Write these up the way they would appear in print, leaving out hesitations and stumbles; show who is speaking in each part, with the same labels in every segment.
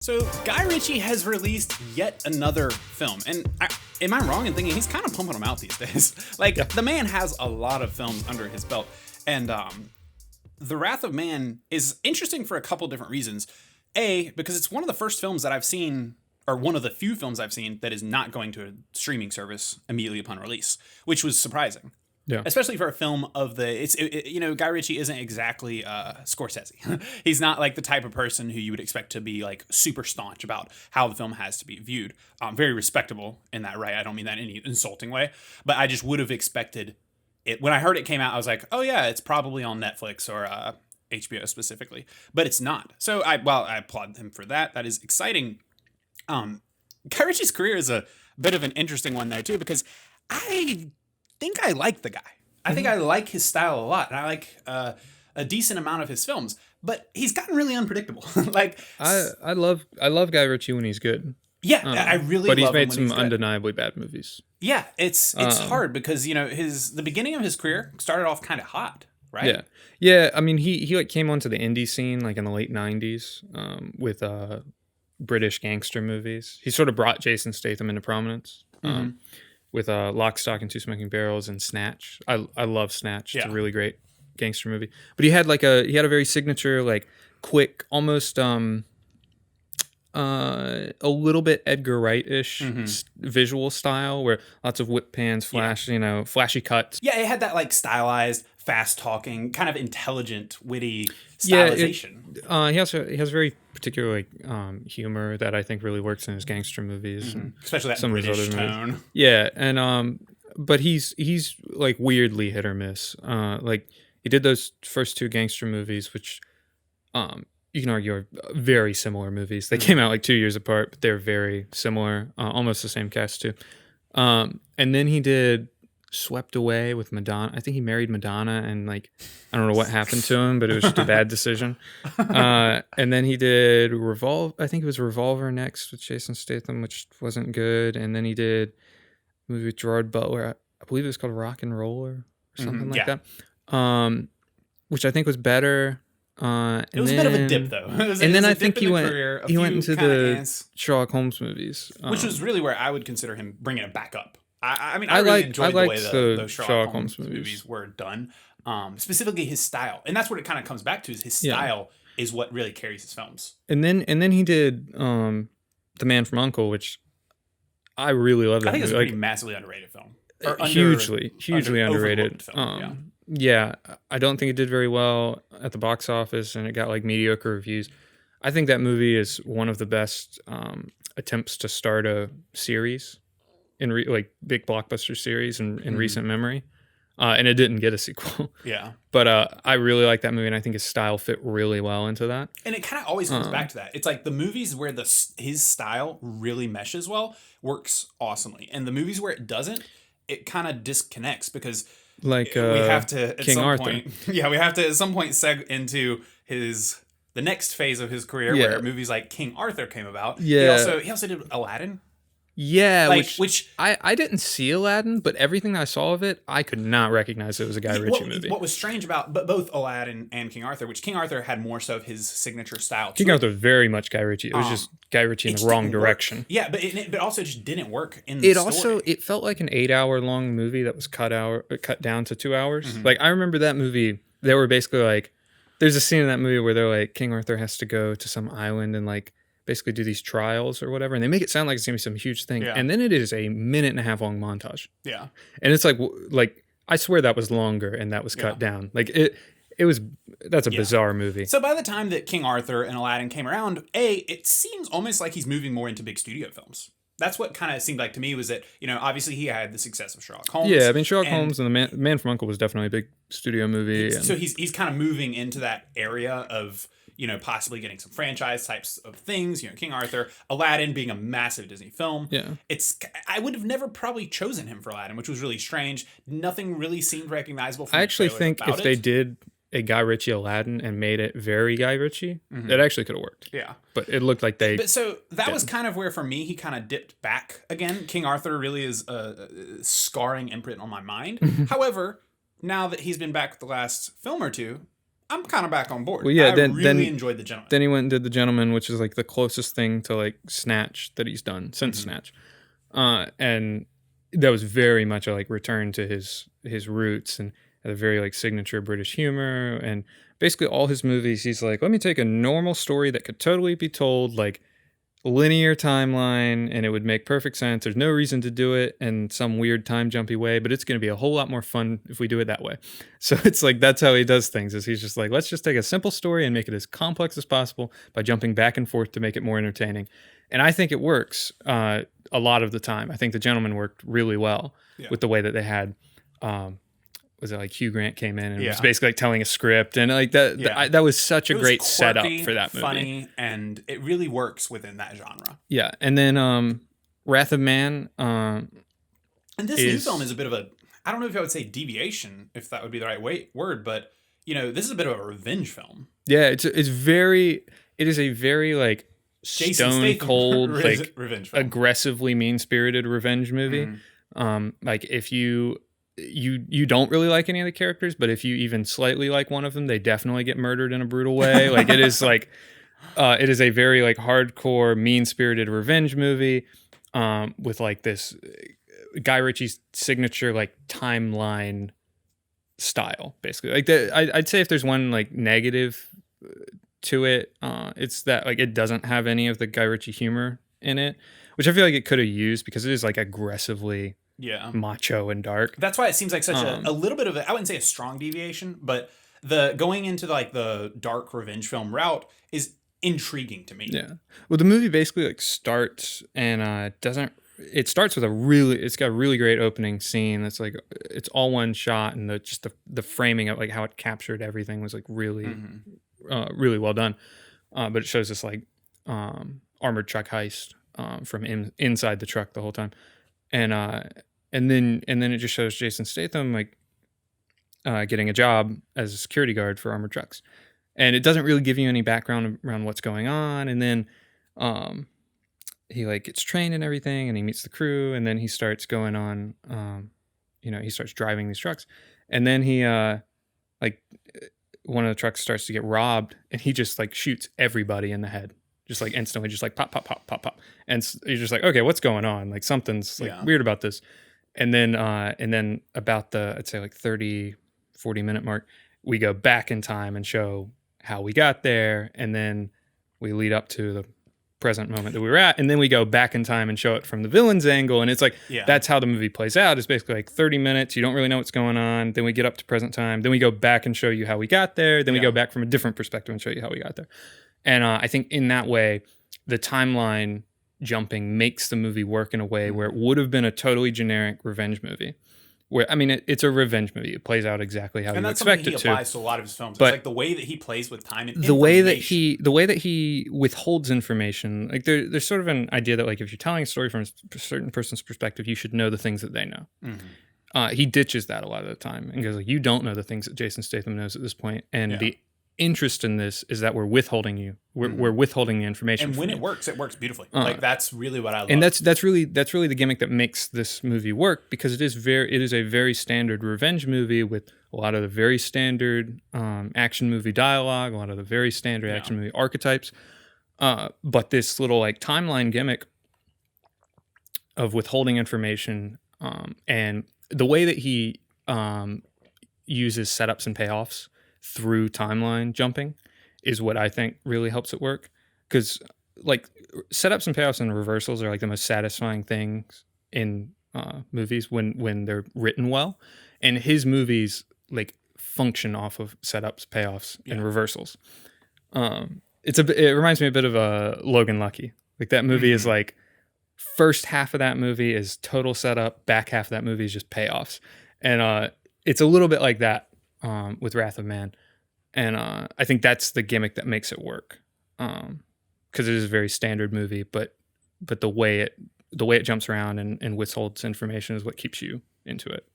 Speaker 1: So, Guy Ritchie has released yet another film. And am I wrong in thinking he's kind of pumping them out these days? The man has a lot of films under his belt. And The Wrath of Man is interesting for a couple different reasons. A, because it's one of the first films that I've seen, or one of the few films I've seen, that is not going to a streaming service immediately upon release, which was surprising.
Speaker 2: Yeah.
Speaker 1: Especially for a film of Guy Ritchie isn't exactly Scorsese. He's not like the type of person who you would expect to be like super staunch about how the film has to be viewed. Very respectable in that, right? I don't mean that in any insulting way, but I just would have expected it. When I heard it came out, I was like, oh yeah, it's probably on Netflix or HBO specifically, but it's not. So I applaud him for that. That is exciting. Guy Ritchie's career is a bit of an interesting one there too, because I think I like the guy. I think I like his style a lot, and I like a decent amount of his films. But he's gotten really unpredictable.
Speaker 2: I love Guy Ritchie when he's good.
Speaker 1: Yeah, I really.
Speaker 2: But he's
Speaker 1: love
Speaker 2: made
Speaker 1: him when
Speaker 2: some
Speaker 1: he's good.
Speaker 2: undeniably bad movies.
Speaker 1: Yeah, it's hard because the beginning of his career started off kind of hot, right?
Speaker 2: Yeah. I mean, he like came onto the indie scene like in the late '90s with British gangster movies. He sort of brought Jason Statham into prominence. With Lock, Stock, and Two Smoking Barrels and Snatch. I love Snatch. It's a really great gangster movie. But he had a very signature, like quick, almost a little bit Edgar Wright-ish visual style, where lots of whip pans, flashy cuts.
Speaker 1: Yeah, it had that like stylized, fast talking, kind of intelligent, witty stylization.
Speaker 2: He has very particular humor that I think really works in his gangster movies, and
Speaker 1: especially that
Speaker 2: some
Speaker 1: British
Speaker 2: of his other
Speaker 1: tone.
Speaker 2: Movies. Yeah, and but he's like weirdly hit or miss. Like he did those first two gangster movies, which you can argue are very similar movies. They came out like 2 years apart, but they're very similar, almost the same cast too. And then he did Swept Away with Madonna. I think he married Madonna, and like I don't know what happened to him, but it was just a bad decision. And then he did I think it was Revolver next with Jason Statham, which wasn't good. And then he did a movie with Gerard Butler. I believe it was called Rock and Roller or something like that. Which I think was better.
Speaker 1: It was a bit of a dip, though.
Speaker 2: And then I think he went into the Sherlock Holmes movies,
Speaker 1: which was really where I would consider him bringing it back up. I really enjoyed the way those Sherlock Holmes movies were done. Specifically his style. And that's what it kind of comes back to, is his style is what really carries his films.
Speaker 2: And then he did The Man from U.N.C.L.E., which I really love that
Speaker 1: I think
Speaker 2: movie.
Speaker 1: it's a pretty massively underrated film.
Speaker 2: Hugely underrated.
Speaker 1: Film,
Speaker 2: I don't think it did very well at the box office, and it got like mediocre reviews. I think that movie is one of the best attempts to start a series in big blockbuster series in recent memory, and it didn't get a sequel.
Speaker 1: Yeah,
Speaker 2: but I really like that movie, and I think his style fit really well into that.
Speaker 1: And it kind of always comes back to that. It's like the movies where his style really meshes well works awesomely, and the movies where it doesn't, it kind of disconnects because
Speaker 2: we
Speaker 1: have to at
Speaker 2: King
Speaker 1: some
Speaker 2: Arthur.
Speaker 1: point. Yeah, we have to at some point seg into the next phase of his career where movies like King Arthur came about.
Speaker 2: Yeah,
Speaker 1: he also did Aladdin.
Speaker 2: Yeah, which I didn't see Aladdin, but everything I saw of it, I could not recognize it was a Guy Ritchie movie.
Speaker 1: What was strange about both Aladdin and King Arthur, which King Arthur had more so of his signature style.
Speaker 2: King Arthur was very much Guy Ritchie. It was just Guy Ritchie in the wrong direction.
Speaker 1: Yeah, but also just didn't work in the story.
Speaker 2: It felt like an 8-hour long movie that was cut down to 2 hours. Like I remember that movie. They were basically like, there's a scene in that movie where they're like, King Arthur has to go to some island and like basically do these trials or whatever, and they make it sound like it's gonna be some huge thing, and then it is a 1.5-minute long montage.
Speaker 1: Yeah,
Speaker 2: and it's like I swear that was longer and that was cut down. Like it was. That's a bizarre movie.
Speaker 1: So by the time that King Arthur and Aladdin came around, it seems almost like he's moving more into big studio films. That's what kind of seemed like to me, was that, obviously he had the success of Sherlock Holmes.
Speaker 2: Yeah, I mean Sherlock Holmes and The Man from U.N.C.L.E. was definitely a big studio movie.
Speaker 1: So he's kind of moving into that area of possibly getting some franchise types of things. King Arthur, Aladdin being a massive Disney film.
Speaker 2: Yeah,
Speaker 1: I would have never probably chosen him for Aladdin, which was really strange. Nothing really seemed recognizable. From
Speaker 2: I actually think if they did a Guy Ritchie Aladdin and made it very Guy Ritchie, it actually could have worked.
Speaker 1: Yeah,
Speaker 2: but it looked like they.
Speaker 1: But so that was kind of where, for me, he kind of dipped back again. King Arthur really is a scarring imprint on my mind. However, now that he's been back the last film or two, I'm kind of back on board.
Speaker 2: Well, yeah,
Speaker 1: I
Speaker 2: then
Speaker 1: really enjoyed The Gentleman.
Speaker 2: Then he went and did The Gentleman, which is like the closest thing to like Snatch that he's done since Snatch, and that was very much a like return to his roots and had a very like signature British humor. And basically all his movies, he's like, let me take a normal story that could totally be told like linear timeline and it would make perfect sense. There's no reason to do it in some weird time jumpy way, but it's going to be a whole lot more fun if we do it that way. So it's like that's how he does things, is he's just like, let's just take a simple story and make it as complex as possible by jumping back and forth to make it more entertaining. And I think it works a lot of the time. I think The Gentleman worked really well with the way that they had was it like Hugh Grant came in and was basically like telling a script and like that that was such a great quirky, setup for that movie.
Speaker 1: Funny, and it really works within that genre.
Speaker 2: Yeah. And then Wrath of Man
Speaker 1: and this new film is a bit of a, I don't know if I would say deviation, if that would be the right word, but you know, this is a bit of a revenge film.
Speaker 2: Yeah, it is a very like stone cold like
Speaker 1: revenge film.
Speaker 2: Aggressively mean-spirited revenge movie. Like if you don't really like any of the characters, but if you even slightly like one of them, they definitely get murdered in a brutal way. Like it is like it is a very like hardcore mean-spirited revenge movie with like this Guy Ritchie's signature like timeline style, basically. Like I'd say if there's one like negative to it, it's that like it doesn't have any of the Guy Ritchie humor in it, which I feel like it could have used because it is like aggressively macho and dark.
Speaker 1: That's why it seems like such a little bit of I wouldn't say a strong deviation, but the going into like the dark revenge film route is intriguing to me.
Speaker 2: Yeah. Well, the movie basically like starts and it starts with it's got a really great opening scene that's like it's all one shot, and the framing of like how it captured everything was like really really well done. But it shows this like armored truck heist from inside the truck the whole time. And then it just shows Jason Statham like getting a job as a security guard for armored trucks, and it doesn't really give you any background around what's going on. And then he like gets trained and everything, and he meets the crew, and then he starts going on. He starts driving these trucks, and then he like one of the trucks starts to get robbed, and he just like shoots everybody in the head. Just like instantly, just like pop, pop, pop, pop, pop. And you're just like, okay, what's going on? Like something's like weird about this. And then about the, I'd say like 30, 40 minute mark, we go back in time and show how we got there. And then we lead up to the present moment that we were at. And then we go back in time and show it from the villain's angle. And it's like, that's how the movie plays out. It's basically like 30 minutes. You don't really know what's going on. Then we get up to present time. Then we go back and show you how we got there. Then we go back from a different perspective and show you how we got there. And I think in that way, the timeline jumping makes the movie work in a way where it would have been a totally generic revenge movie. Where I mean, it's a revenge movie. It plays out exactly how you expect it to.
Speaker 1: And that's something he applies to a lot of his films. But it's like the way that he plays with time and
Speaker 2: the way that he withholds information. Like there's sort of an idea that like if you're telling a story from a certain person's perspective, you should know the things that they know. He ditches that a lot of the time and goes like, you don't know the things that Jason Statham knows at this point, and the interest in this is that we're withholding we're withholding the information,
Speaker 1: and when it works beautifully. Like that's really what I love.
Speaker 2: And that's really the gimmick that makes this movie work, because it is a very standard revenge movie with a lot of the very standard action movie dialogue, a lot of the very standard action movie archetypes, but this little like timeline gimmick of withholding information, and the way that he uses setups and payoffs through timeline jumping is what I think really helps it work. Because like setups and payoffs and reversals are like the most satisfying things in movies when they're written well, and his movies like function off of setups, payoffs, and reversals. It reminds me a bit of Logan Lucky. Like that movie is like first half of that movie is total setup, back half of that movie is just payoffs, and it's a little bit like that with Wrath of Man, and I think that's the gimmick that makes it work, because it is a very standard movie, but the way it jumps around and withholds information is what keeps you into it.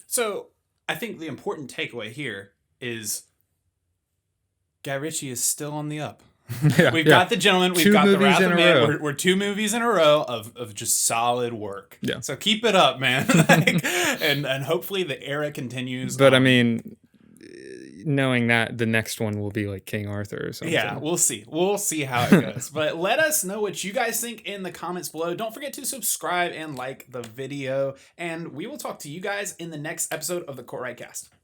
Speaker 1: So I think the important takeaway here is Guy Ritchie is still on the up. We've got The Gentleman, we've got The Wrath of Man. We're 2 movies in a row of just solid work. Yeah. So keep it up, man. and hopefully the era continues.
Speaker 2: But I mean, knowing that the next one will be like King Arthur or something.
Speaker 1: Yeah, we'll see. We'll see how it goes. But let us know what you guys think in the comments below. Don't forget to subscribe and like the video. And we will talk to you guys in the next episode of the Cortright Cast.